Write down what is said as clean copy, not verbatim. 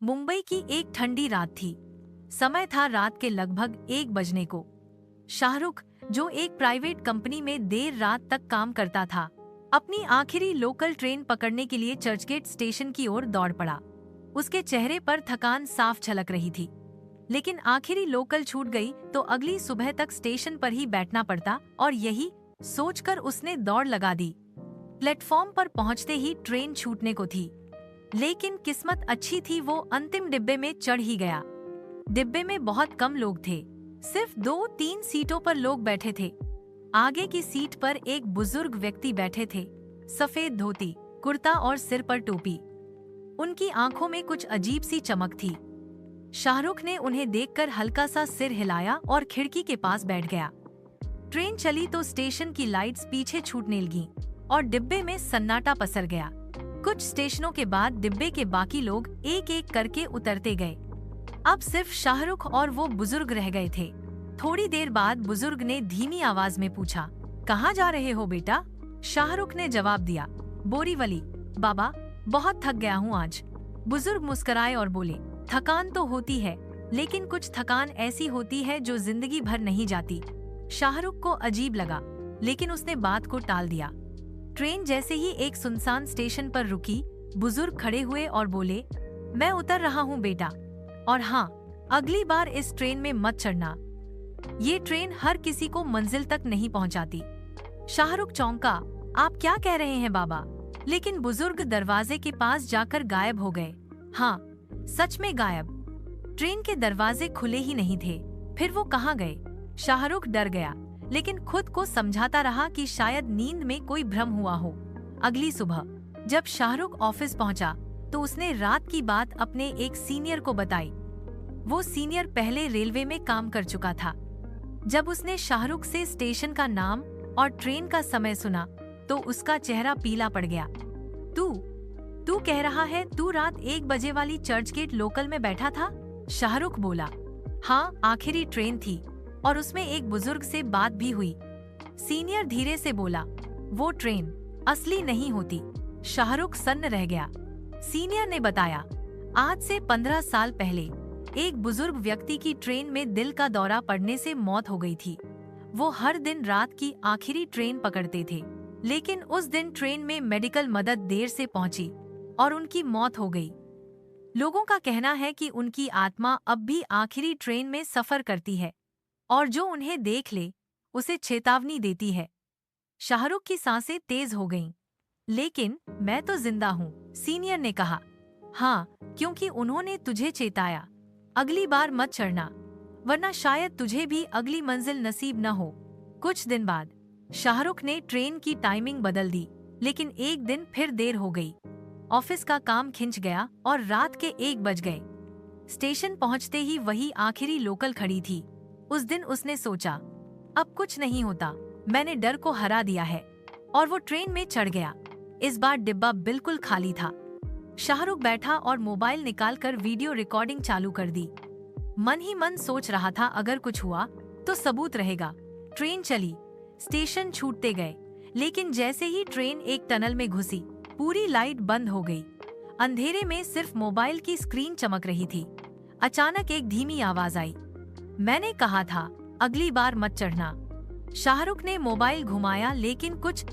मुंबई की एक ठंडी रात थी। समय था रात के लगभग 1 बजने को। शाहरुख, जो एक प्राइवेट कंपनी में देर रात तक काम करता था, अपनी आखिरी लोकल ट्रेन पकड़ने के लिए चर्चगेट स्टेशन की ओर दौड़ पड़ा। उसके चेहरे पर थकान साफ झलक रही थी, लेकिन आखिरी लोकल छूट गई तो अगली सुबह तक स्टेशन पर ही बैठना पड़ता, और यही सोचकर उसने दौड़ लगा दी। प्लेटफॉर्म पर पहुंचते ही ट्रेन छूटने को थी, लेकिन किस्मत अच्छी थी, वो अंतिम डिब्बे में चढ़ ही गया। डिब्बे में बहुत कम लोग थे, सिर्फ 2-3 सीटों पर लोग बैठे थे। आगे की सीट पर एक बुजुर्ग व्यक्ति बैठे थे, सफेद धोती, कुर्ता और सिर पर टोपी। उनकी आंखों में कुछ अजीब सी चमक थी। शाहरुख ने उन्हें देखकर हल्का सा सिर हिलाया और खिड़की के पास बैठ गया। ट्रेन चली तो स्टेशन की लाइट्स पीछे छूटने लगीं और डिब्बे में सन्नाटा पसर गया। कुछ स्टेशनों के बाद डिब्बे के बाकी लोग एक एक करके उतरते गए। अब सिर्फ शाहरुख और वो बुजुर्ग रह गए थे। थोड़ी देर बाद बुजुर्ग ने धीमी आवाज में पूछा, कहाँ जा रहे हो बेटा? शाहरुख ने जवाब दिया, बोरीवली बाबा, बहुत थक गया हूँ आज। बुजुर्ग मुस्कुराए और बोले, थकान तो होती है, लेकिन कुछ थकान ऐसी होती है जो जिंदगी भर नहीं जाती। शाहरुख को अजीब लगा, लेकिन उसने बात को टाल दिया। ट्रेन जैसे ही एक सुनसान स्टेशन पर रुकी, बुजुर्ग खड़े हुए और बोले, मैं उतर रहा हूँ बेटा, और हाँ, अगली बार इस ट्रेन में मत चढ़ना। ये ट्रेन हर किसी को मंजिल तक नहीं पहुँचाती। शाहरुख चौंका, आप क्या कह रहे हैं बाबा? लेकिन बुजुर्ग दरवाजे के पास जाकर गायब हो गए। हाँ, सच में गायब। ट्रेन के दरवाजे खुले ही नहीं थे। फिर वो कहाँ गए? शाहरुख डर गया, लेकिन खुद को समझाता रहा कि शायद नींद में कोई भ्रम हुआ हो। अगली सुबह जब शाहरुख ऑफिस पहुंचा, तो उसने रात की बात अपने एक सीनियर को बताई। वो सीनियर पहले रेलवे में काम कर चुका था। जब उसने शाहरुख से स्टेशन का नाम और ट्रेन का समय सुना, तो उसका चेहरा पीला पड़ गया। तू तू कह रहा है तू रात 1 बजे वाली चर्चगेट लोकल में बैठा था? शाहरुख बोला, हाँ, आखिरी ट्रेन थी और उसमें एक बुजुर्ग से बात भी हुई। सीनियर धीरे से बोला, वो ट्रेन असली नहीं होती। शाहरुख सन्न रह गया। सीनियर ने बताया, आज से 15 साल पहले एक बुजुर्ग व्यक्ति की ट्रेन में दिल का दौरा पड़ने से मौत हो गई थी। वो हर दिन रात की आखिरी ट्रेन पकड़ते थे, लेकिन उस दिन ट्रेन में मेडिकल मदद देर से पहुंची और उनकी मौत हो गई। लोगों का कहना है कि उनकी आत्मा अब भी आखिरी ट्रेन में सफर करती है और जो उन्हें देख ले उसे चेतावनी देती है। शाहरुख की सांसें तेज हो गईं। लेकिन मैं तो जिंदा हूँ, सीनियर ने कहा। हाँ, क्योंकि उन्होंने तुझे चेताया, अगली बार मत चढ़ना, वरना शायद तुझे भी अगली मंजिल नसीब न हो। कुछ दिन बाद शाहरुख ने ट्रेन की टाइमिंग बदल दी, लेकिन एक दिन फिर देर हो गई। ऑफिस का काम खिंच गया और रात के 1 बज गए। स्टेशन पहुंचते ही वही आखिरी लोकल खड़ी थी। उस दिन उसने सोचा, अब कुछ नहीं होता, मैंने डर को हरा दिया है, और वो ट्रेन में चढ़ गया। इस बार डिब्बा बिल्कुल खाली था। शाहरुख बैठा और मोबाइल निकालकर वीडियो रिकॉर्डिंग चालू कर दी। मन ही मन सोच रहा था, अगर कुछ हुआ तो सबूत रहेगा। ट्रेन चली, स्टेशन छूटते गए, लेकिन जैसे ही ट्रेन एक टनल में घुसी, पूरी लाइट बंद हो गई। अंधेरे में सिर्फ मोबाइल की स्क्रीन चमक रही थी। अचानक एक धीमी आवाज आई, मैंने कहा था अगली बार मत चढ़ना। शाहरुख ने मोबाइल घुमाया, लेकिन कुछ